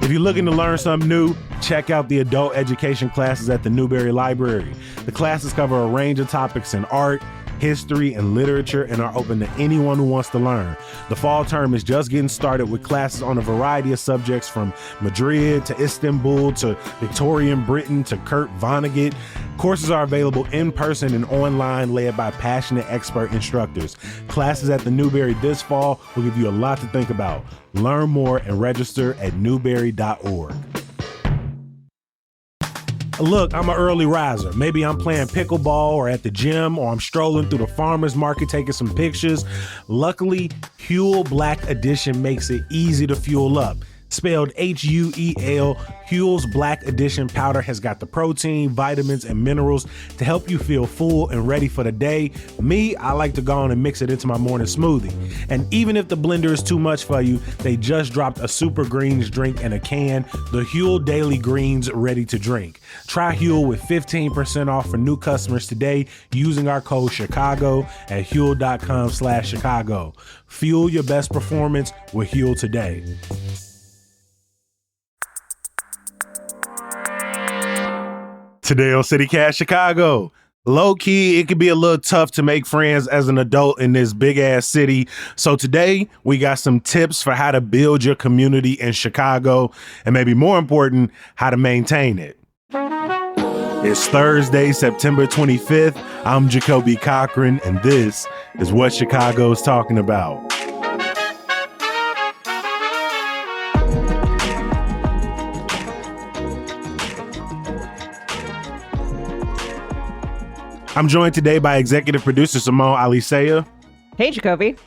If you're looking to learn something new, check out the adult education classes at the Newberry Library. The classes cover a range of topics in art, history, and literature and are open to anyone who wants to learn. The fall term is just getting started with classes on a variety of subjects from Madrid to Istanbul to Victorian Britain to Kurt Vonnegut. Courses are available in person and online, led by passionate expert instructors. Classes at the Newberry this fall will give you a lot to think about. Learn more and register at newberry.org. Look, I'm an early riser. Maybe I'm playing pickleball or at the gym, or I'm strolling through the farmer's market taking some pictures. Luckily, Huel Black Edition makes it easy to fuel up. Spelled Huel, Huel's Black Edition powder has got the protein, vitamins, and minerals to help you feel full and ready for the day. Me, I like to go on and mix it into my morning smoothie. And even if the blender is too much for you, they just dropped a super greens drink in a can, the Huel Daily Greens Ready to Drink. Try Huel with 15% off for new customers today using our code Chicago at Huel.com/Chicago. Fuel your best performance with Huel today. Today on CityCast Chicago. Low key, it can be a little tough to make friends as an adult in this big ass city. So today we got some tips for how to build your community in Chicago, and maybe more important, how to maintain it. It's Thursday, September 25th. I'm Jacoby Cochran, and this is what Chicago's talking about. I'm joined today by executive producer Simone Alicea. Hey, Jacoby.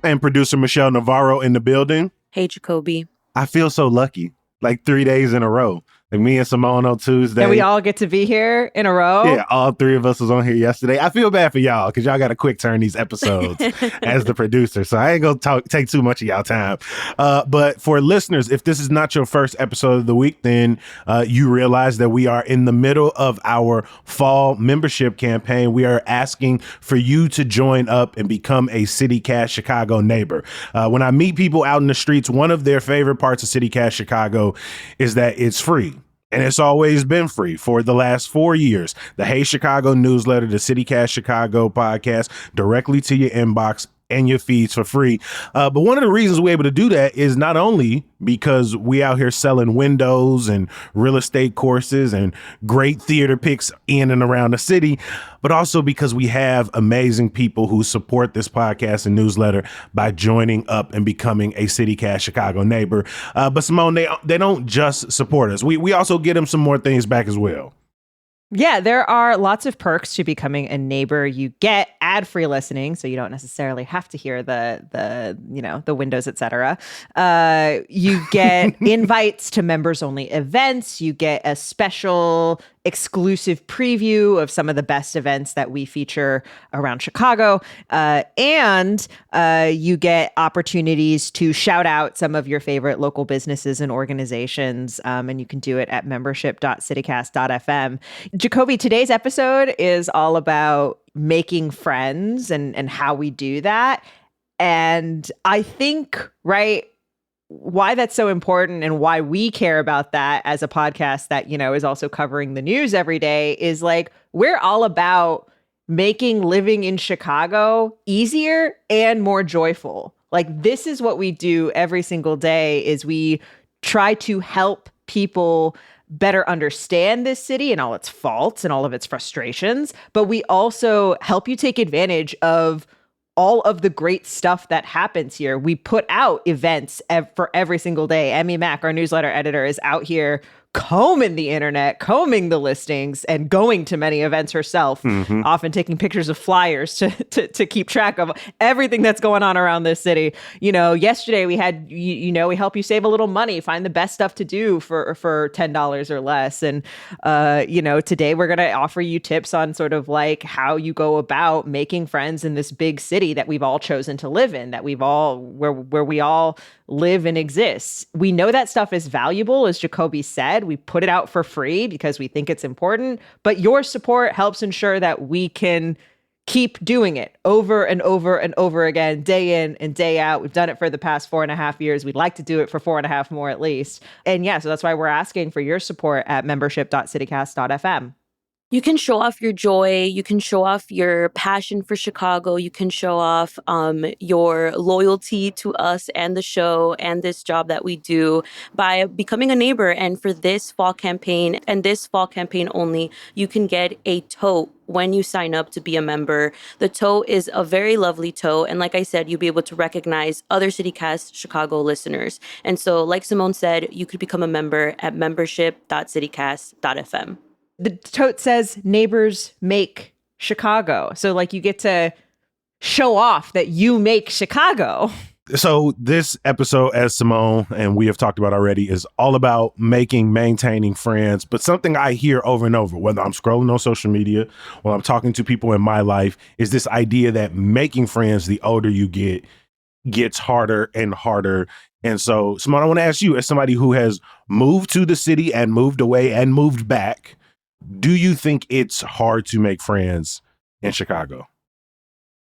And producer Michelle Navarro in the building. Hey, Jacoby. I feel so lucky, like 3 days in a row. Like me and Simone on Tuesday. And we all get to be here in a row. Yeah, all three of us was on here yesterday. I feel bad for y'all because y'all got to quick turn these episodes as the producer. So I ain't going to take too much of y'all time. But for listeners, if this is not your first episode of the week, then you realize that we are in the middle of our fall membership campaign. We are asking for you to join up and become a CityCast Chicago neighbor. When I meet people out in the streets, one of their favorite parts of CityCast Chicago is that it's free. And it's always been free for the last 4 years. The Hey Chicago newsletter, the CityCast Chicago podcast, directly to your inbox and your feeds for free. But one of the reasons we're able to do that is not only because we out here selling windows and real estate courses and great theater picks in and around the city, but also because we have amazing people who support this podcast and newsletter by joining up and becoming a CityCast Chicago neighbor. But Simone, they don't just support us. We also get them some more things back as well. Yeah, there are lots of perks to becoming a neighbor. You get ad-free listening, so you don't necessarily have to hear the windows, etc. You get invites to members-only events. You get a special exclusive preview of some of the best events that we feature around Chicago. And you get opportunities to shout out some of your favorite local businesses and organizations. And you can do it at membership.citycast.fm. Jacoby, today's episode is all about making friends and how we do that. And I think, right, why that's so important and why we care about that as a podcast that, you know, is also covering the news every day is like, we're all about making living in Chicago easier and more joyful. Like, this is what we do every single day is we try to help people better understand this city and all its faults and all of its frustrations, but we also help you take advantage of all of the great stuff that happens here. We put out events for every single day. Emmy Mack, our newsletter editor, is out here combing the internet, combing the listings, and going to many events herself, often taking pictures of flyers to keep track of everything that's going on around this city. You know, yesterday we had, we help you save a little money, find the best stuff to do for $10 or less. And, today we're going to offer you tips on sort of like how you go about making friends in this big city that we've all chosen to live in, that where we all live and exist. We know that stuff is valuable, as Jacoby said. We put it out for free because we think it's important, but your support helps ensure that we can keep doing it over and over and over again, day in and day out. We've done it for the past 4.5 years. We'd like to do it for 4.5 more at least. And yeah, so that's why we're asking for your support at membership.citycast.fm. You can show off your joy. You can show off your passion for Chicago. You can show off your loyalty to us and the show and this job that we do by becoming a neighbor. And for this fall campaign and this fall campaign only, you can get a tote when you sign up to be a member. The tote is a very lovely tote. And like I said, you'll be able to recognize other CityCast Chicago listeners. And so like Simone said, you could become a member at membership.citycast.fm. The tote says neighbors make Chicago. So like you get to show off that you make Chicago. So this episode, as Simone and we have talked about already, is all about maintaining friends. But something I hear over and over, whether I'm scrolling on social media, when I'm talking to people in my life, is this idea that making friends, the older you get, gets harder and harder. And so, Simone, I want to ask you, as somebody who has moved to the city and moved away and moved back, do you think it's hard to make friends in Chicago?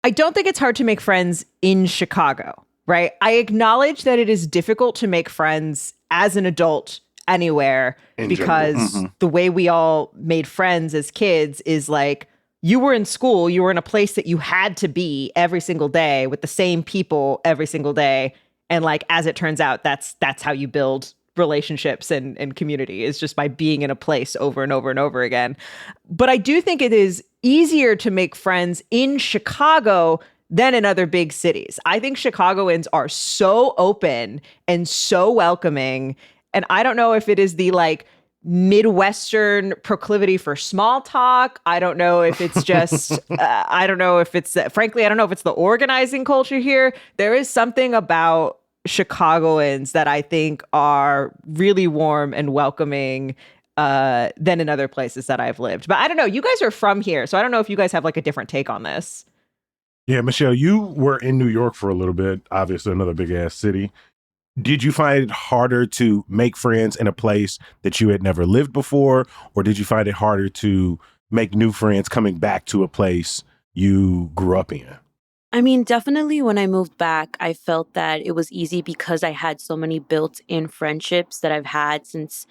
I don't think it's hard to make friends in Chicago, right? I acknowledge that it is difficult to make friends as an adult anywhere because the way we all made friends as kids is like, you were in school, you were in a place that you had to be every single day with the same people every single day. And like, as it turns out, that's how you build relationships and community, is just by being in a place over and over and over again. But I do think it is easier to make friends in Chicago than in other big cities. I think Chicagoans are so open and so welcoming. And I don't know if it is the like Midwestern proclivity for small talk. I don't know if it's just, I don't know if it's, frankly, I don't know if it's the organizing culture here. There is something about Chicagoans that I think are really warm and welcoming than in other places that I've lived. But I don't know. You guys are from here, so I don't know if you guys have like a different take on this. Yeah, Michelle, you were in New York for a little bit, obviously another big ass city. Did you find it harder to make friends in a place that you had never lived before? Or did you find it harder to make new friends coming back to a place you grew up in? I mean, definitely when I moved back, I felt that it was easy because I had so many built-in friendships that I've had since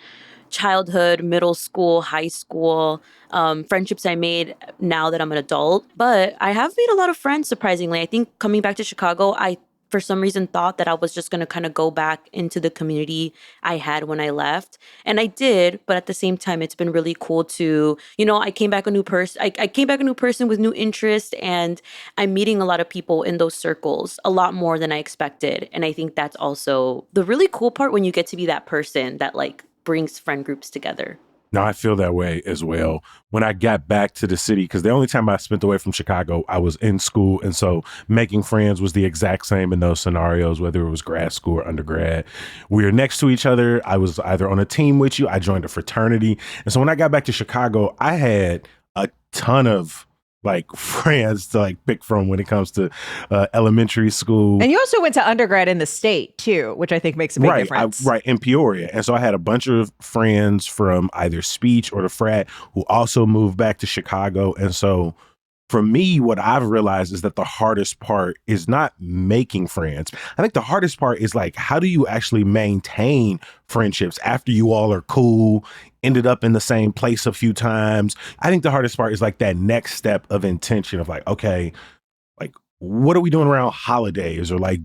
childhood, middle school, high school, friendships I made now that I'm an adult. But I have made a lot of friends, surprisingly. I think coming back to Chicago, I for some reason thought that I was just going to kind of go back into the community I had when I left. And I did, but at the same time, it's been really cool to, I came back a new person. I came back a new person with new interests, and I'm meeting a lot of people in those circles, a lot more than I expected. And I think that's also the really cool part when you get to be that person that like brings friend groups together. No, I feel that way as well. When I got back to the city, because the only time I spent away from Chicago, I was in school. And so making friends was the exact same in those scenarios, whether it was grad school or undergrad. We were next to each other. I was either on a team with you. I joined a fraternity. And so when I got back to Chicago, I had a ton of like friends to like pick from when it comes to elementary school. And you also went to undergrad in the state too, which I think makes a big difference. Right, in Peoria. And so I had a bunch of friends from either speech or the frat who also moved back to Chicago. And so for me, what I've realized is that the hardest part is not making friends. I think the hardest part is like, how do you actually maintain friendships after you all are cool, ended up in the same place a few times? I think the hardest part is like that next step of intention of like, okay, like, what are we doing around holidays? Or like,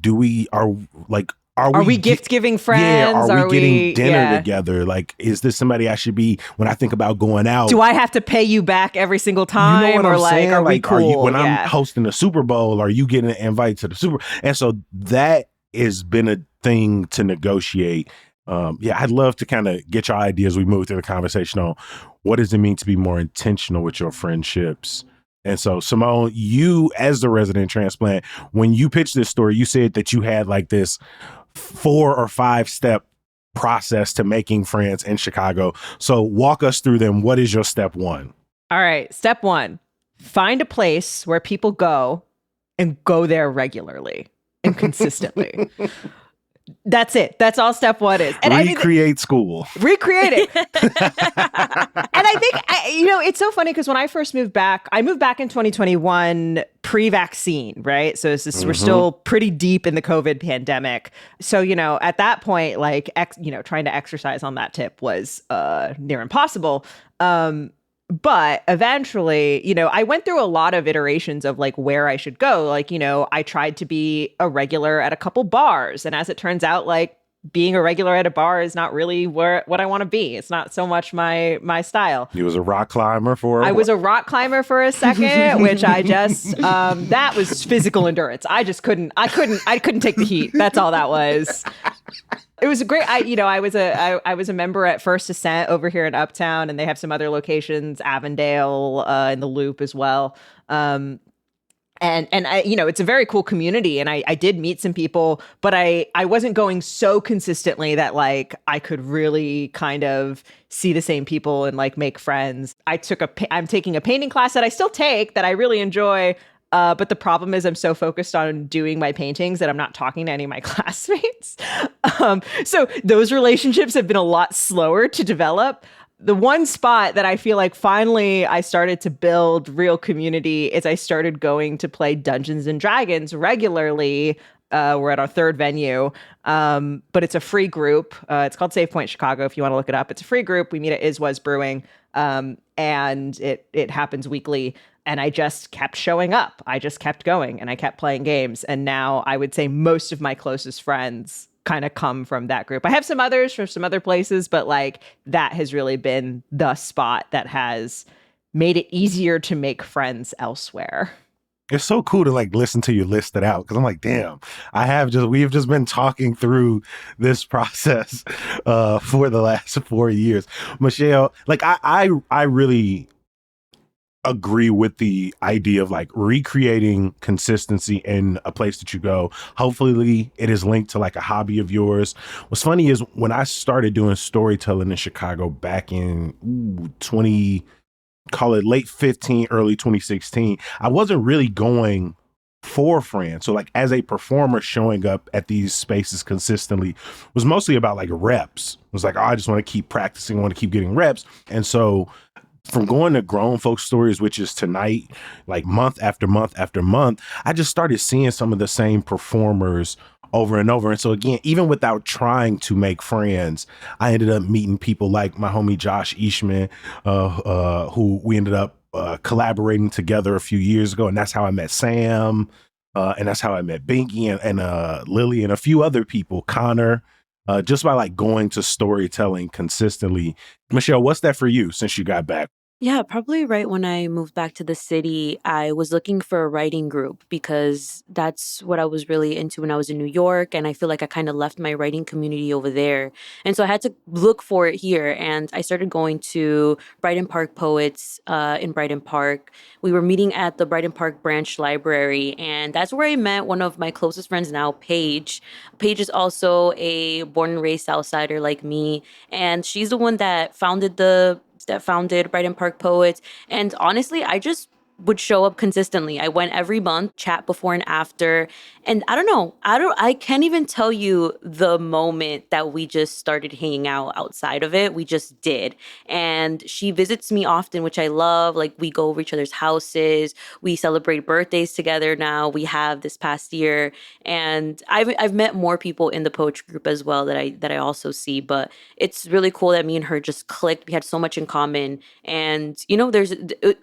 are we gift giving friends? Yeah, are we getting dinner together? Like, is this somebody I should be when I think about going out? Do I have to pay you back every single time? You know what or I'm like, saying? are we cool? When I'm hosting a Super Bowl, are you getting an invite to the Super? And so that has been a thing to negotiate. I'd love to kind of get your ideas. We move through the conversation on what does it mean to be more intentional with your friendships. And so, Simone, you as the resident transplant, when you pitched this story, you said that you had like this 4 or 5 step process to making friends in Chicago. So walk us through them. What is your step 1? All right. Step 1, find a place where people go and go there regularly and consistently. That's it. That's all step one is. And recreate school. Recreate it. And I think, it's so funny because when I first moved back, I moved back in 2021 pre-vaccine, right? So we're still pretty deep in the COVID pandemic. So, at that point, like, trying to exercise on that tip was near impossible. But eventually, I went through a lot of iterations of like where I should go. Like, I tried to be a regular at a couple bars. And as it turns out, like being a regular at a bar is not really what I want to be. It's not so much my style. You was a rock climber I was a rock climber for a second, which I just, that was physical endurance. I couldn't take the heat. That's all that was. It was a great. I was a member at First Ascent over here in Uptown, and they have some other locations, Avondale, in the Loop as well. And it's a very cool community, and I did meet some people, but I wasn't going so consistently that like I could really kind of see the same people and like make friends. I'm taking a painting class that I still take that I really enjoy. But the problem is I'm so focused on doing my paintings that I'm not talking to any of my classmates. So those relationships have been a lot slower to develop. The one spot that I feel like finally I started to build real community is I started going to play Dungeons and Dragons regularly. We're at our third venue, but it's a free group. It's called Save Point Chicago. If you want to look it up, it's a free group. We meet at Is Was Brewing, and it happens weekly. And I just kept showing up. I just kept going and I kept playing games. And now I would say most of my closest friends kind of come from that group. I have some others from some other places, but like that has really been the spot that has made it easier to make friends elsewhere. It's so cool to like listen to you list it out because I'm like, damn, we've just been talking through this process for the last 4 years. Michelle, like I really agree with the idea of like recreating consistency in a place that you go. Hopefully it is linked to like a hobby of yours. What's funny is when I started doing storytelling in Chicago back in call it late 15, early 2016, I wasn't really going for friends. So like as a performer showing up at these spaces consistently was mostly about like reps. It was like, oh, I just want to keep practicing, I want to keep getting reps. And so from going to Grown Folks Stories, which is tonight, like month after month after month, I just started seeing some of the same performers over and over. And so again, even without trying to make friends, I ended up meeting people like my homie Josh Eastman, who we ended up collaborating together a few years ago. And that's how I met Sam. And that's how I met Binky and Lily and a few other people, Connor, just by like going to storytelling consistently. Michelle, what's that for you since you got back? Yeah, probably right when I moved back to the city, I was looking for a writing group because that's what I was really into when I was in New York. And I feel like I kind of left my writing community over there. And so I had to look for it here. And I started going to Brighton Park Poets in Brighton Park. We were meeting at the Brighton Park Branch Library. And that's where I met one of my closest friends now, Paige. Paige is also a born and raised Southsider like me. And she's the one that founded Brighton Park Poets. And honestly, I just would show up consistently. I went every month, chat before and after. And I don't know, I can't even tell you the moment that we just started hanging out outside of it. We just did. And she visits me often, which I love. Like we go over each other's houses. We celebrate birthdays together now. We have this past year. And I've met more people in the poetry group as well that I also see. But it's really cool that me and her just clicked. We had so much in common. And, there's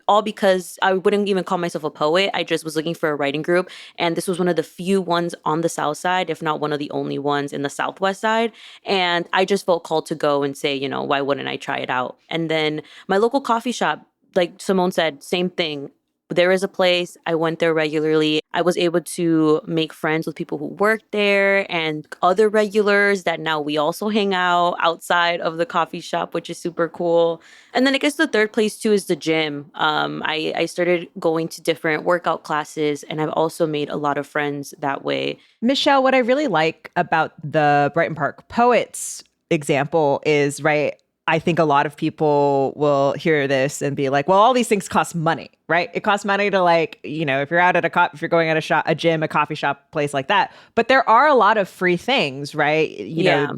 all because I wouldn't even call myself a poet. I just was looking for a writing group. And this was one of the few ones on the South Side, if not one of the only ones in the Southwest Side. And I just felt called to go and say, why wouldn't I try it out? And then my local coffee shop, like Simone said, same thing. There is a place. I went there regularly. I was able to make friends with people who worked there and other regulars that now we also hang out outside of the coffee shop, which is super cool. And then I guess the third place too is the gym. I started going to different workout classes and I've also made a lot of friends that way. Michelle, what I really like about the Brighton Park Poets example is, right, I think a lot of people will hear this and be like, well, all these things cost money. right? It costs money to like, if you're out at if you're going at a gym, a coffee shop, place like that. But there are a lot of free things, right? Yeah.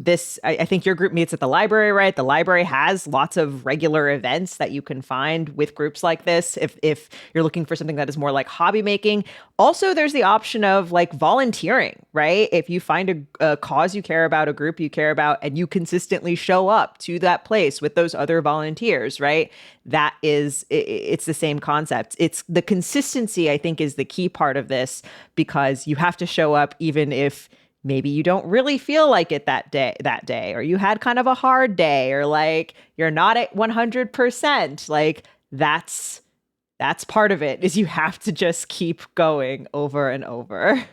I think your group meets at the library, right? The library has lots of regular events that you can find with groups like this if you're looking for something that is more like hobby making. Also, there's the option of like volunteering, right? If you find a cause you care about, a group you care about, and you consistently show up to that place with those other volunteers, right? It's the same concept. It's the consistency, I think, is the key part of this, because you have to show up even if maybe you don't really feel like it that day, or you had kind of a hard day, or like you're not at 100%. Like that's part of it, is you have to just keep going over and over.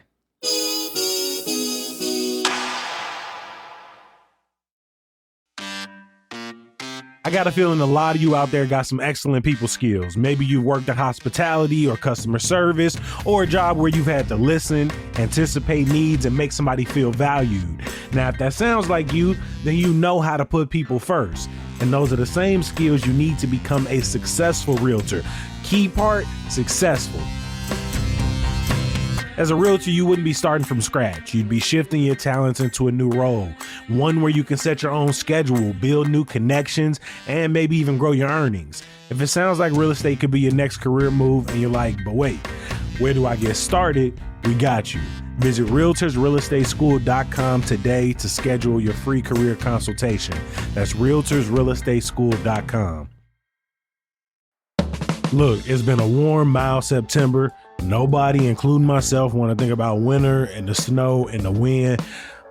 I got a feeling a lot of you out there got some excellent people skills. Maybe you worked in hospitality or customer service, or a job where you've had to listen, anticipate needs, and make somebody feel valued. Now, if that sounds like you, then you know how to put people first. And those are the same skills you need to become a successful realtor. Key part, successful. As a realtor, you wouldn't be starting from scratch. You'd be shifting your talents into a new role, one where you can set your own schedule, build new connections, and maybe even grow your earnings. If it sounds like real estate could be your next career move and you're like, but wait, where do I get started? We got you. Visit realtorsrealestateschool.com today to schedule your free career consultation. That's realtorsrealestateschool.com. Look, it's been a warm, mild September. Nobody, including myself, want to think about winter and the snow and the wind,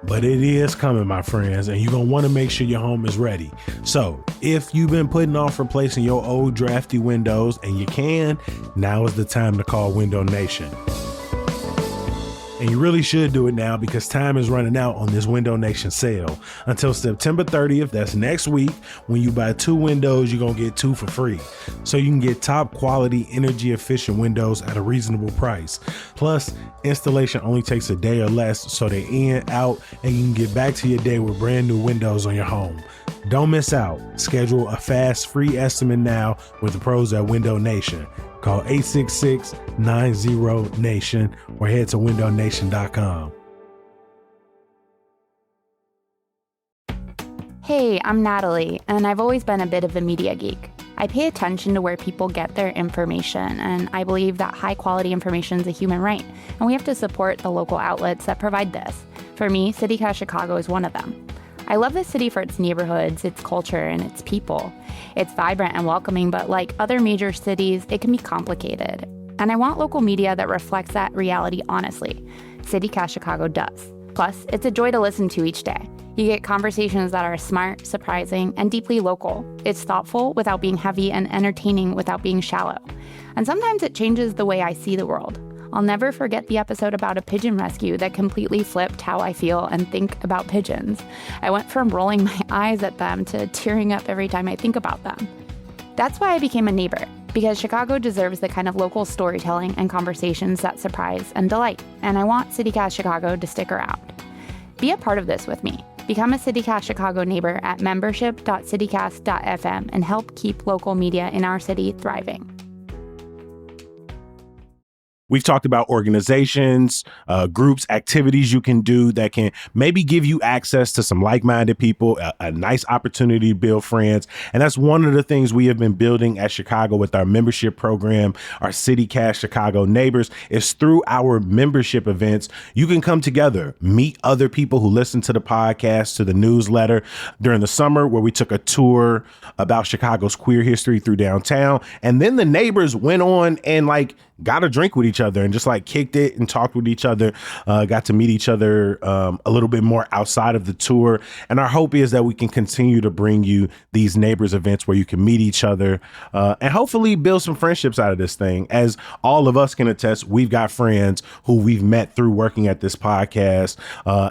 but it is coming, my friends, and you're going to want to make sure your home is ready. So if you've been putting off replacing your old drafty windows and you can, now is the time to call Window Nation. And you really should do it now, because time is running out on this Window Nation sale. Until September 30th, that's next week, when you buy 2 windows, you're going to get 2 for free. So you can get top quality, energy efficient windows at a reasonable price. Plus, installation only takes a day or less, so they're in, out, and you can get back to your day with brand new windows on your home. Don't miss out. Schedule a fast, free estimate now with the pros at Window Nation. Call 866-90-NATION or head to windownation.com. Hey, I'm Natalie, and I've always been a bit of a media geek. I pay attention to where people get their information, and I believe that high-quality information is a human right, and we have to support the local outlets that provide this. For me, CityCast Chicago is one of them. I love this city for its neighborhoods, its culture, and its people. It's vibrant and welcoming, but like other major cities, it can be complicated. And I want local media that reflects that reality honestly. CityCast Chicago does. Plus, it's a joy to listen to each day. You get conversations that are smart, surprising, and deeply local. It's thoughtful without being heavy and entertaining without being shallow. And sometimes it changes the way I see the world. I'll never forget the episode about a pigeon rescue that completely flipped how I feel and think about pigeons. I went from rolling my eyes at them to tearing up every time I think about them. That's why I became a neighbor, because Chicago deserves the kind of local storytelling and conversations that surprise and delight, and I want CityCast Chicago to stick around. Be a part of this with me. Become a CityCast Chicago neighbor at membership.citycast.fm and help keep local media in our city thriving. We've talked about organizations, groups, activities you can do that can maybe give you access to some like-minded people, a nice opportunity to build friends. And that's one of the things we have been building at Chicago with our membership program, our CityCast Chicago Neighbors, is through our membership events. You can come together, meet other people who listen to the podcast, to the newsletter. During the summer, where we took a tour about Chicago's queer history through downtown. And then the neighbors went on and got a drink with each other and just kicked it and talked with each other, got to meet each other a little bit more outside of the tour. And our hope is that we can continue to bring you these neighbors events where you can meet each other and hopefully build some friendships out of this thing. As all of us can attest, we've got friends who we've met through working at this podcast,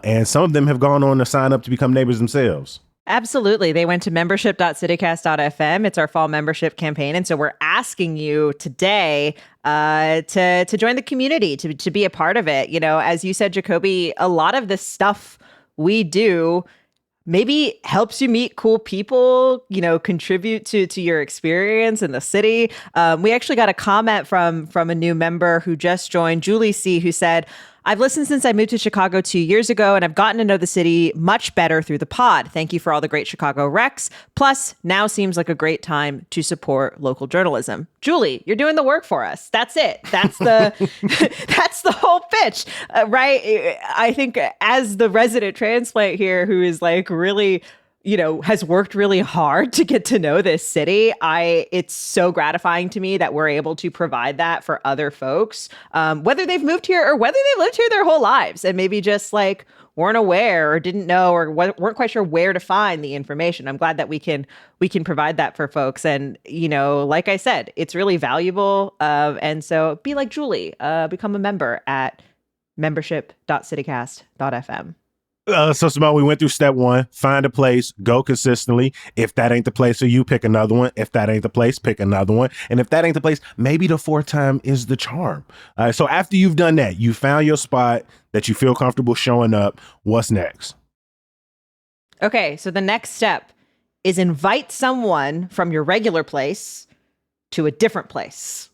and some of them have gone on to sign up to become neighbors themselves. Absolutely. They went to membership.citycast.fm. It's our fall membership campaign. And so we're asking you today to join the community, to be a part of it. As you said, Jacoby, a lot of the stuff we do maybe helps you meet cool people, contribute to your experience in the city. We actually got a comment from a new member who just joined, Julie C., who said, I've listened since I moved to Chicago 2 years ago, and I've gotten to know the city much better through the pod. Thank you for all the great Chicago recs. Plus, now seems like a great time to support local journalism. Julie, you're doing the work for us. That's it. That's the that's the whole pitch, right? I think as the resident transplant here, who is like really, has worked really hard to get to know this city, it's so gratifying to me that we're able to provide that for other folks, whether they've moved here or whether they've lived here their whole lives and maybe just like weren't aware or didn't know or weren't quite sure where to find the information. I'm glad that we can provide that for folks. And, like I said, it's really valuable. And so be like Julie, become a member at membership.citycast.fm. So Simone, we went through step one, find a place, go consistently. If that ain't the place for you, pick another one. If that ain't the place, pick another one. And if that ain't the place, maybe the fourth time is the charm. So after you've done that, you found your spot that you feel comfortable showing up. What's next? Okay, so the next step is invite someone from your regular place to a different place.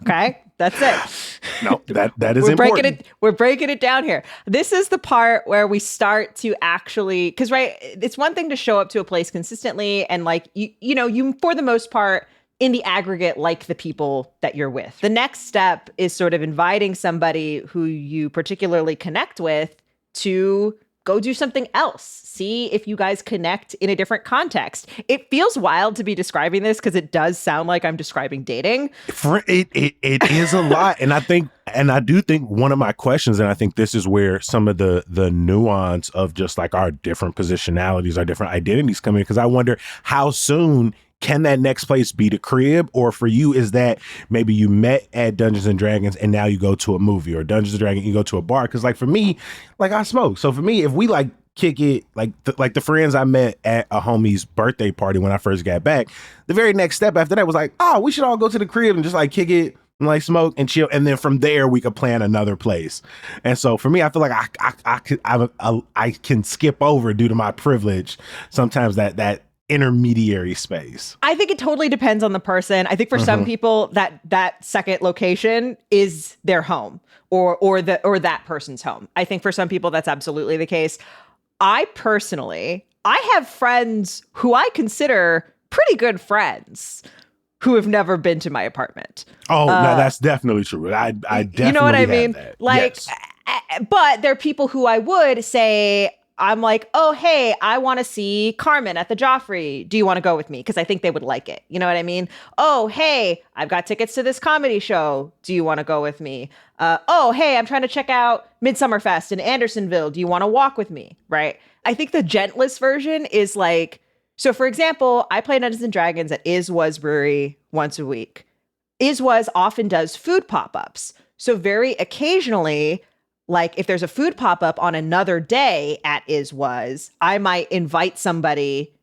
Okay, that's it. No, that is important. We're breaking it down here. This is the part where we start to actually, because right, it's one thing to show up to a place consistently and like you for the most part in the aggregate like the people that you're with. The next step is sort of inviting somebody who you particularly connect with to go do something else. See if you guys connect in a different context. It feels wild to be describing this because it does sound like I'm describing dating. It is a lot. And I do think one of my questions, and I think this is where some of the nuance of just like our different positionalities, our different identities come in, because I wonder how soon can that next place be the crib? Or for you, is that maybe you met at Dungeons and Dragons and now you go to a movie, or Dungeons and Dragons, you go to a bar? Because like for me, like I smoke. So for me, if we like kick it, like the friends I met at a homie's birthday party when I first got back, the very next step after that was like, oh, we should all go to the crib and just like kick it and like smoke and chill. And then from there, we could plan another place. And so for me, I feel like I can skip over due to my privilege sometimes that intermediary space. I think it totally depends on the person. I think for some people that second location is their home or that person's home. I think for some people that's absolutely the case. I have friends who I consider pretty good friends who have never been to my apartment. Oh, no, that's definitely true. I definitely, you know what I mean? That. Like, yes. But there are people who I would say, I'm like, oh, hey, I want to see Carmen at the Joffrey. Do you want to go with me? Because I think they would like it. You know what I mean? Oh, hey, I've got tickets to this comedy show. Do you want to go with me? Oh, hey, I'm trying to check out Midsummer Fest in Andersonville. Do you want to walk with me? Right? I think the gentlest version is like, so for example, I play Dungeons and Dragons at Is Was Brewery once a week. Is Was often does food pop-ups. So very occasionally, like if there's a food pop-up on another day at Is Was, I might invite somebody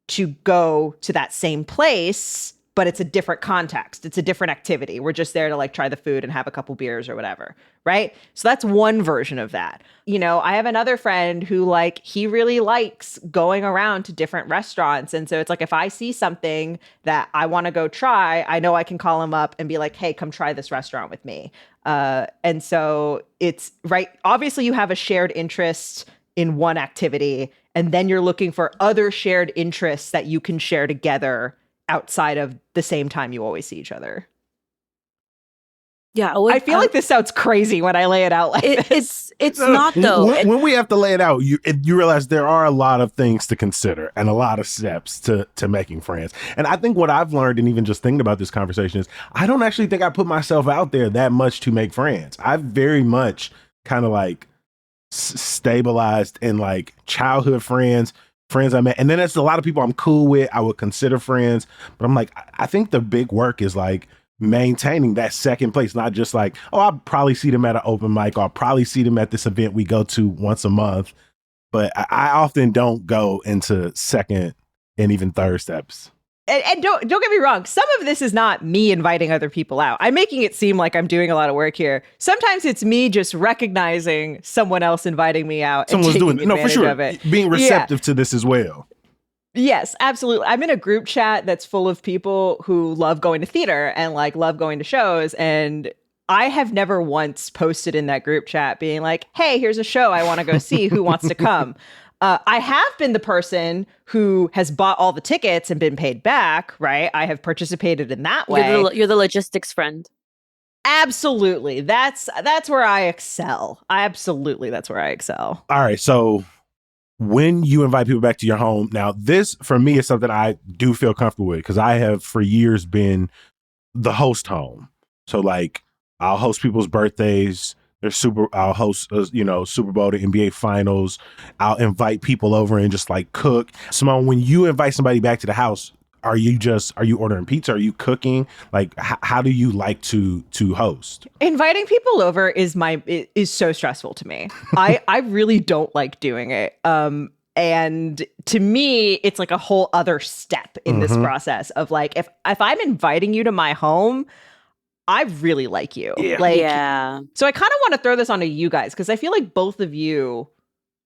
to go to that same place, but it's a different context. It's a different activity. We're just there to like try the food and have a couple beers or whatever, right? So that's one version of that. I have another friend who like, he really likes going around to different restaurants. And so it's like, if I see something that I want to go try, I know I can call him up and be like, hey, come try this restaurant with me. And so it's right. Obviously you have a shared interest in one activity, and then you're looking for other shared interests that you can share together outside of the same time you always see each other. Yeah, I feel like this sounds crazy when I lay it out like this. It's not though. When we have to lay it out, you realize there are a lot of things to consider and a lot of steps to making friends. And I think what I've learned, and even just thinking about this conversation, is I don't actually think I put myself out there that much to make friends. I've very much kind of like stabilized in like childhood friends I met. And then there's a lot of people I'm cool with, I would consider friends. But I'm like, I think the big work is like maintaining that second place, not just like, oh, I'll probably see them at an open mic, or I'll probably see them at this event we go to once a month. But I often don't go into second and even third steps. And don't get me wrong, some of this is not me inviting other people out. I'm making it seem like I'm doing a lot of work here. Sometimes it's me just recognizing someone else inviting me out Someone's and taking doing it. No, for advantage sure. of it. Being receptive to this as well. Yes, absolutely. I'm in a group chat that's full of people who love going to theater and like love going to shows. And I have never once posted in that group chat being like, hey, here's a show I want to go see. Who wants to come? I have been the person who has bought all the tickets and been paid back, right? I have participated in that way. You're the logistics friend. Absolutely. That's where I excel. Absolutely, that's where I excel. All right. So when you invite people back to your home, now this for me is something I do feel comfortable with because I have for years been the host home. So like I'll host people's birthdays. I'll host, Super Bowl, the NBA Finals. I'll invite people over and just like cook. Simone, when you invite somebody back to the house, are you ordering pizza? Are you cooking? Like, how do you like to host? Inviting people over is so stressful to me. I really don't like doing it. And to me, it's like a whole other step in this process of like, if I'm inviting you to my home, I really like you. Yeah. So I kind of want to throw this onto you guys because I feel like both of you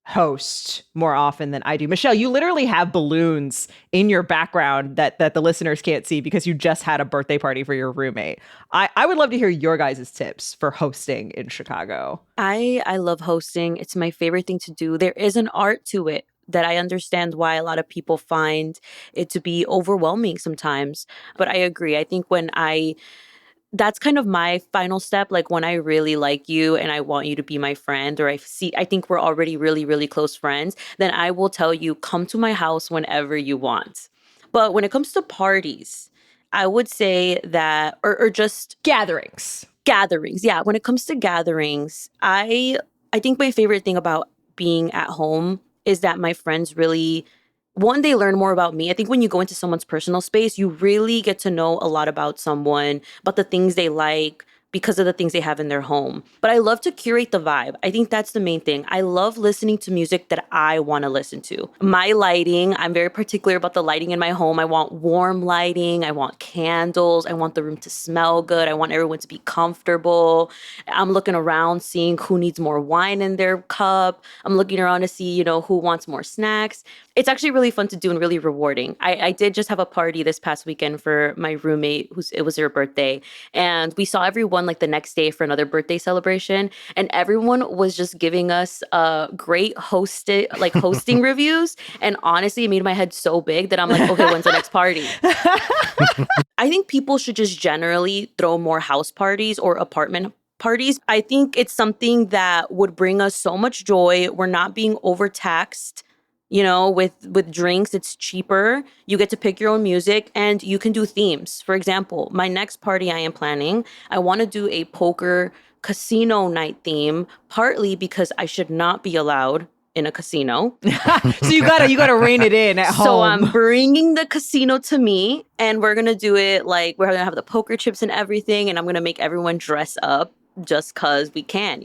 host more often than I do. Michelle, you literally have balloons in your background that the listeners can't see because you just had a birthday party for your roommate. I would love to hear your guys' tips for hosting in Chicago. I love hosting. It's my favorite thing to do. There is an art to it that I understand why a lot of people find it to be overwhelming sometimes. But I agree. I think that's kind of my final step. Like when I really like you and I want you to be my friend, or I think we're already really, really close friends, then I will tell you, come to my house whenever you want. But when it comes to parties, I would say that, or just Gatherings. Yeah. When it comes to gatherings, I think my favorite thing about being at home is that my friends really, one, they learn more about me. I think when you go into someone's personal space, you really get to know a lot about someone, about the things they like, because of the things they have in their home. But I love to curate the vibe. I think that's the main thing. I love listening to music that I want to listen to. My lighting, I'm very particular about the lighting in my home. I want warm lighting. I want candles. I want the room to smell good. I want everyone to be comfortable. I'm looking around, seeing who needs more wine in their cup. I'm looking around to see, who wants more snacks. It's actually really fun to do and really rewarding. I did just have a party this past weekend for my roommate, it was her birthday. And we saw everyone like the next day for another birthday celebration. And everyone was just giving us great hosting reviews. And honestly, it made my head so big that I'm like, okay, when's the next party? I think people should just generally throw more house parties or apartment parties. I think it's something that would bring us so much joy. We're not being overtaxed. With drinks, it's cheaper. You get to pick your own music and you can do themes. For example, my next party I am planning, I want to do a poker casino night theme, partly because I should not be allowed in a casino. So you gotta rein it in at home. So I'm bringing the casino to me and we're going to do it like we're going to have the poker chips and everything. And I'm going to make everyone dress up just because we can,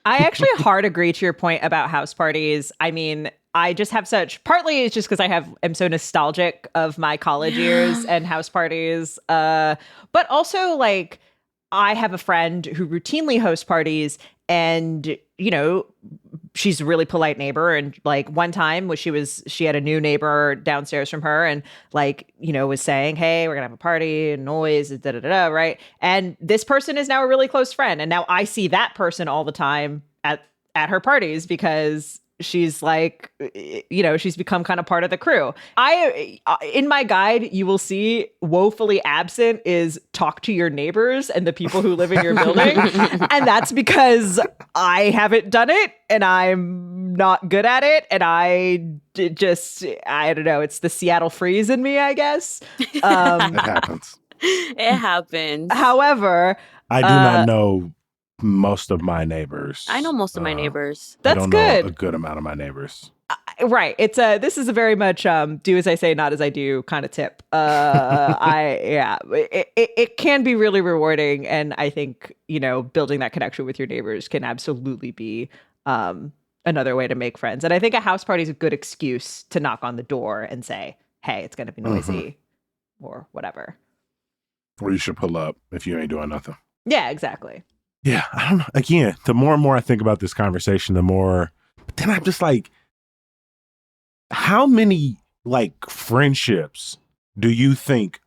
I actually hard agree to your point about house parties. I mean, I just have partly it's just because I'm so nostalgic of my college years and house parties. But also like I have a friend who routinely hosts parties and, she's a really polite neighbor. And like one time she had a new neighbor downstairs from her and like, was saying, hey, we're gonna have a party and noise, da da da, right? And this person is now a really close friend. And now I see that person all the time at her parties because she's like, she's become kind of part of the crew. In my guide, you will see woefully absent is talk to your neighbors and the people who live in your building. And that's because I haven't done it and I'm not good at it. And I don't know, it's the Seattle freeze in me, I guess. It happens. It happens. However, I do not know most of my neighbors. I know most of my neighbors. That's I don't good. know a good amount of my neighbors. Right. This is a very much do as I say, not as I do kind of tip. It can be really rewarding. And I think, building that connection with your neighbors can absolutely be another way to make friends. And I think a house party is a good excuse to knock on the door and say, hey, it's going to be noisy. or whatever. Or you should pull up if you ain't doing nothing. Yeah, exactly. Yeah, I don't know. Again, the more and more I think about this conversation, the more, but then I'm just like, how many like friendships do you think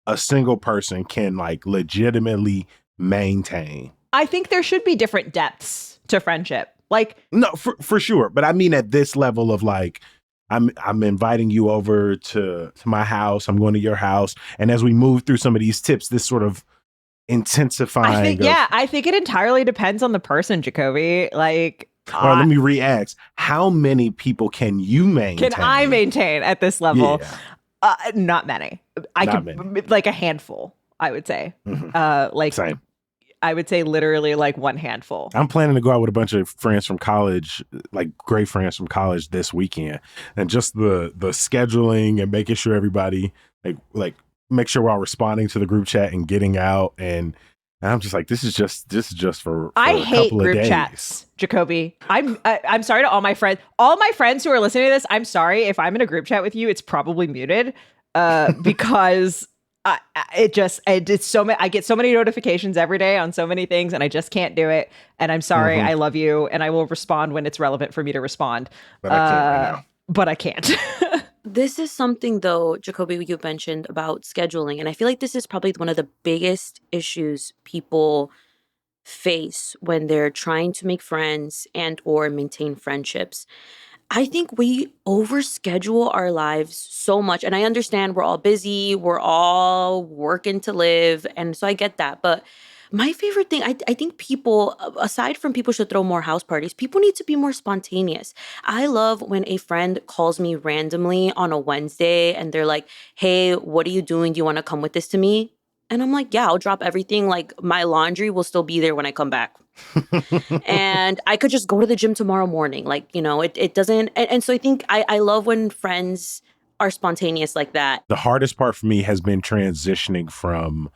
a single person can like legitimately maintain? I think there should be different depths to friendship. Like, no, for sure. But I mean, at this level of like, I'm inviting you over to my house. I'm going to your house. And as we move through some of these tips, this sort of intensifying. I think it entirely depends on the person, Jacoby. Like, well, let me re-ask. How many people can you maintain? Can I maintain at this level? Yeah. Not many. Like a handful, I would say. Like, same. I would say literally like one handful. I'm planning to go out with a bunch of friends from college, like great friends from college this weekend. And just the scheduling and making sure everybody like make sure we're all responding to the group chat and getting out. And I'm just like, this is just for I a hate couple of group days. chats, Jacoby. I'm sorry to all my friends. All my friends who are listening to this, I'm sorry if I'm in a group chat with you, it's probably muted because it's so many. I get so many notifications every day on so many things, and I just can't do it. And I'm sorry. I love you, and I will respond when it's relevant for me to respond. But I can't right now. But I can't. This is something, though, Jacoby, you mentioned about scheduling. And I feel like this is probably one of the biggest issues people face when they're trying to make friends and or maintain friendships. I think we overschedule our lives so much. And I understand we're all busy, we're all working to live. And so I get that. But my favorite thing, I think people, aside from people should throw more house parties, people need to be more spontaneous. I love when a friend calls me randomly on a Wednesday and they're like, hey, what are you doing? Do you want to come with this to me? And I'm like, yeah, I'll drop everything. Like my laundry will still be there when I come back. And I could just go to the gym tomorrow morning. Like, it doesn't. And so I think I love when friends are spontaneous like that. The hardest part for me has been transitioning from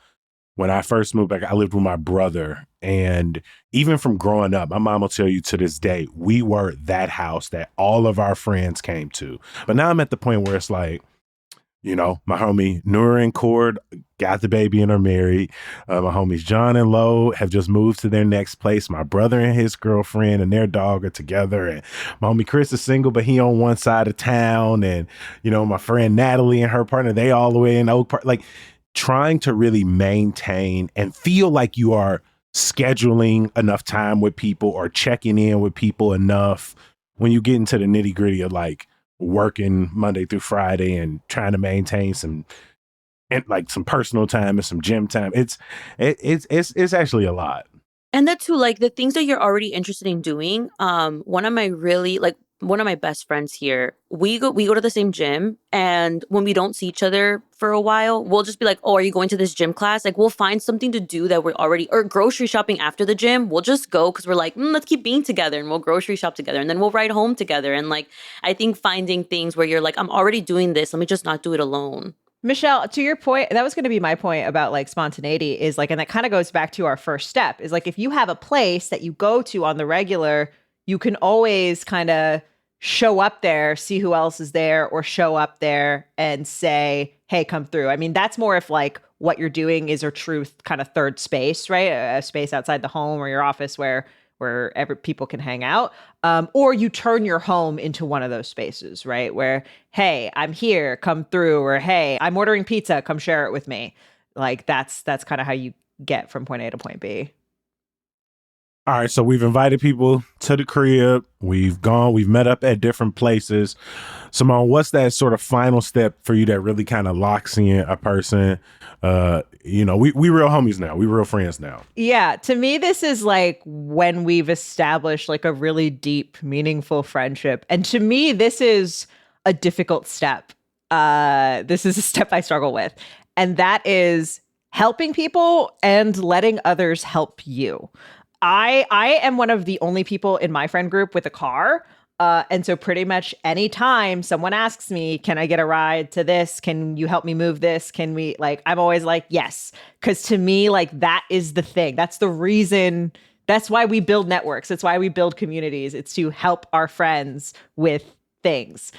when I first moved back. I lived with my brother, and even from growing up, my mom will tell you to this day, we were that house that all of our friends came to. But now I'm at the point where it's like, my homie Noor and Cord got the baby and are married. My homies John and Lo have just moved to their next place. My brother and his girlfriend and their dog are together. And my homie Chris is single, but he on one side of town. And, my friend Natalie and her partner, they all the way in Oak Park. Like, trying to really maintain and feel like you are scheduling enough time with people or checking in with people enough when you get into the nitty gritty of like working Monday through Friday and trying to maintain some personal time and some gym time. It's actually a lot. And that too, like the things that you're already interested in doing. One of my best friends here, we go to the same gym, and when we don't see each other for a while, we'll just be like, oh, are you going to this gym class? Like we'll find something to do that we're already, or grocery shopping after the gym. We'll just go because we're like, let's keep being together, and we'll grocery shop together, and then we'll ride home together. And like, I think finding things where you're like, I'm already doing this, let me just not do it alone. Michelle, to your point, that was going to be my point about like spontaneity is like, and that kind of goes back to our first step is like, if you have a place that you go to on the regular, you can always kind of show up there, see who else is there, or show up there and say, hey, come through. I mean, that's more if like what you're doing is a true kind of third space, right? A space outside the home or your office where people can hang out. Or you turn your home into one of those spaces, right? Where, hey, I'm here, come through, or hey, I'm ordering pizza, come share it with me. Like that's kind of how you get from point A to point B. All right, so we've invited people to the crib. We've met up at different places. Simone, what's that sort of final step for you that really kind of locks in a person? We real homies now. We real friends now. Yeah, to me, this is like when we've established like a really deep, meaningful friendship. And to me, this is a difficult step. This is a step I struggle with. And that is helping people and letting others help you. I am one of the only people in my friend group with a car. And so pretty much anytime someone asks me, can I get a ride to this? Can you help me move this? Can we I'm always like, yes. Cause to me, like that is the thing. That's the reason. That's why we build networks. It's why we build communities. It's to help our friends with things.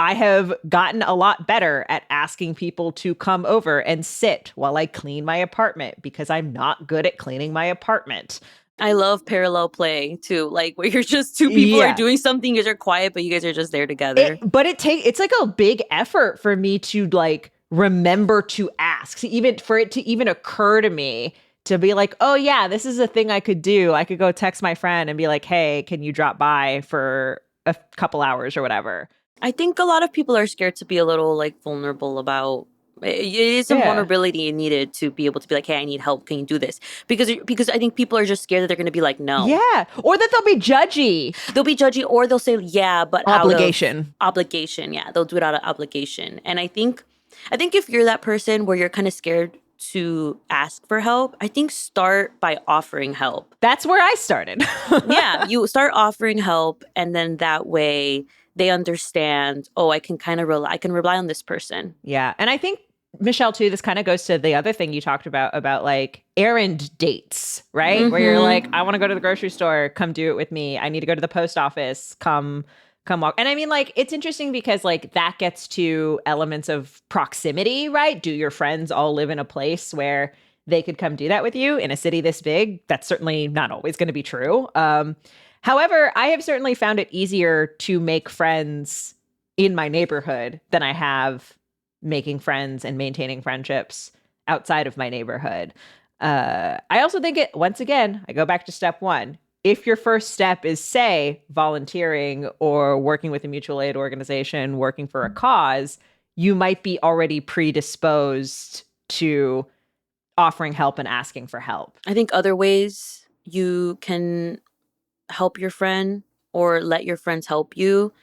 I have gotten a lot better at asking people to come over and sit while I clean my apartment because I'm not good at cleaning my apartment. I love parallel play too, like where you're just two people are doing something, you guys are quiet, but you guys are just there together. It's like a big effort for me to like remember to ask, even for it to even occur to me to be like, oh yeah, this is a thing I could do. I could go text my friend and be like, hey, can you drop by for a couple hours or whatever? I think a lot of people are scared to be a little like vulnerable about it is a vulnerability needed to be able to be like, hey, I need help. Can you do this? Because I think people are just scared that they're going to be like, no. Yeah. Or that they'll be judgy. They'll be judgy, or they'll say, yeah, but obligation. Obligation. Yeah. They'll do it out of obligation. And I think if you're that person where you're kind of scared to ask for help, I think start by offering help. That's where I started. Yeah. You start offering help, and then that way they understand, oh, I can rely on this person. Yeah. And I think, Michelle, too, this kind of goes to the other thing you talked about like errand dates, right? Mm-hmm. Where you're like, I want to go to the grocery store. Come do it with me. I need to go to the post office. Come walk. And I mean, like, it's interesting because like that gets to elements of proximity, right? Do your friends all live in a place where they could come do that with you in a city this big? That's certainly not always going to be true. However, I have certainly found it easier to make friends in my neighborhood than I have making friends and maintaining friendships outside of my neighborhood. I also think once again, I go back to step one. If your first step is, say, volunteering or working with a mutual aid organization, working for a cause, you might be already predisposed to offering help and asking for help. I think other ways you can help your friend or let your friends help you.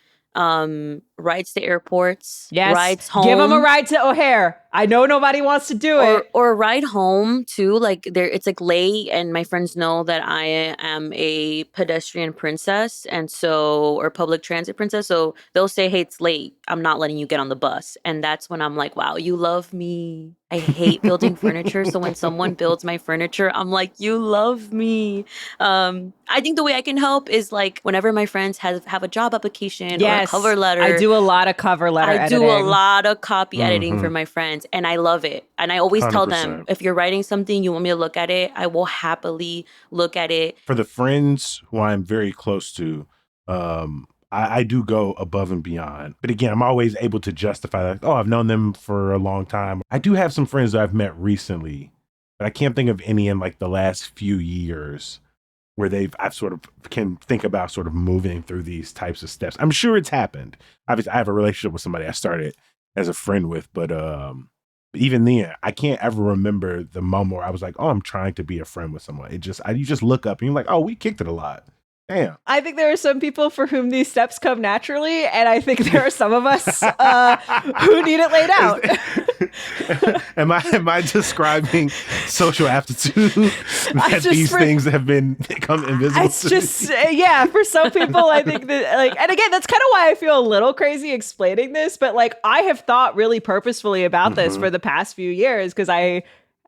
Rides to airports, rides home. Give them a ride to O'Hare. I know nobody wants to do it. Or a ride home too. Like it's like late, and my friends know that I am a pedestrian princess, or public transit princess. So they'll say, "Hey, it's late. I'm not letting you get on the bus." And that's when I'm like, "Wow, you love me." I hate building furniture, so when someone builds my furniture, I'm like, "You love me." I think the way I can help is like whenever my friends have a job application or a cover letter. I do a lot of cover letter editing. I do a lot of copy editing for my friends, and I love it. And I always 100%. Tell them, if you're writing something, you want me to look at it, I will happily look at it. For the friends who I'm very close to, I do go above and beyond. But again, I'm always able to justify that. Oh, I've known them for a long time. I do have some friends that I've met recently, but I can't think of any in like the last few years where I've sort of can think about sort of moving through these types of steps. I'm sure it's happened. Obviously, I have a relationship with somebody I started as a friend with, but even then, I can't ever remember the moment where I was like, oh, I'm trying to be a friend with someone. You just look up and you're like, oh, we kicked it a lot. Damn. I think there are some people for whom these steps come naturally, and I think there are some of us who need it laid out. Am I describing social aptitude that these things have become invisible? It's just yeah. For some people, I think that like, and again, that's kind of why I feel a little crazy explaining this. But like, I have thought really purposefully about this for the past few years because I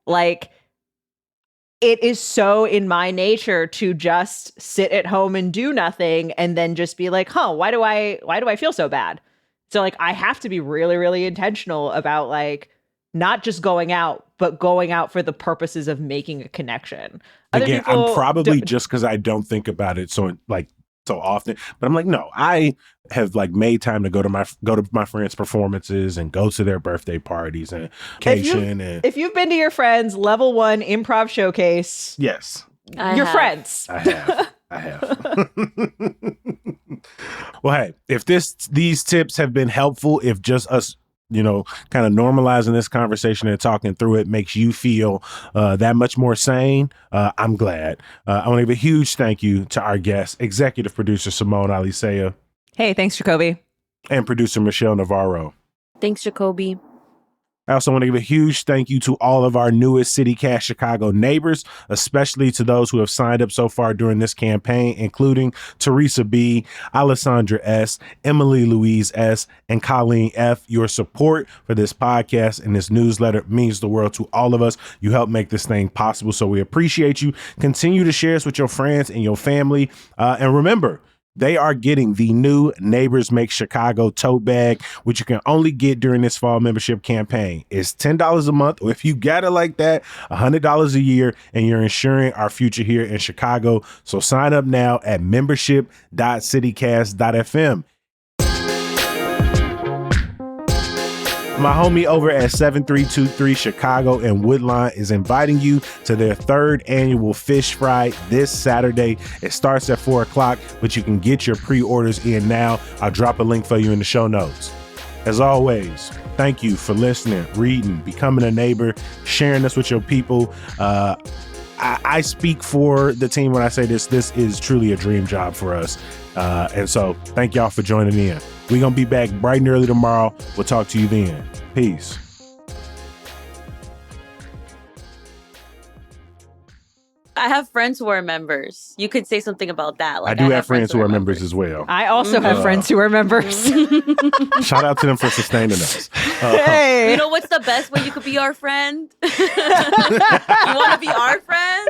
like. It is so in my nature to just sit at home and do nothing and then just be like, why do I feel so bad? So like, I have to be really, really intentional about like, not just going out, but going out for the purposes of making a connection. Again, I'm probably just because I don't think about it so often, but I'm like, no, I have like made time to go to my friends' performances and go to their birthday parties and occasion. If you've been to your friends' level 1 improv showcase, yes, your friends. I have. Well, hey, if these tips have been helpful, if just us, kind of normalizing this conversation and talking through it makes you feel that much more sane, I'm glad. I want to give a huge thank you to our guest, executive producer Simone Alicea. Hey, thanks, Jacoby. And producer Michelle Navarro. Thanks, Jacoby. I also want to give a huge thank you to all of our newest CityCast Chicago neighbors, especially to those who have signed up so far during this campaign, including Teresa B., Alessandra S., Emily Louise S., and Colleen F. Your support for this podcast and this newsletter means the world to all of us. You help make this thing possible, so we appreciate you. Continue to share us with your friends and your family. And remember, they are getting the new Neighbors Make Chicago tote bag, which you can only get during this fall membership campaign. It's $10 a month, or if you got it like that, $100 a year, and you're ensuring our future here in Chicago. So sign up now at membership.citycast.fm. My homie over at 7323 Chicago and Woodline is inviting you to their 3rd annual Fish Fry this Saturday. It starts at 4 o'clock, but you can get your pre-orders in now. I'll drop a link for you in the show notes. As always, thank you for listening, reading, becoming a neighbor, sharing this with your people. I speak for the team when I say this. This is truly a dream job for us. And so thank y'all for joining in. We're going to be back bright and early tomorrow. We'll talk to you then. Peace. I have friends who are members. You could say something about that. Like, I do have friends who are members as well. I also have friends who are members. Shout out to them for sustaining us. Hey. You know what's the best way you could be our friend? You want to be our friend?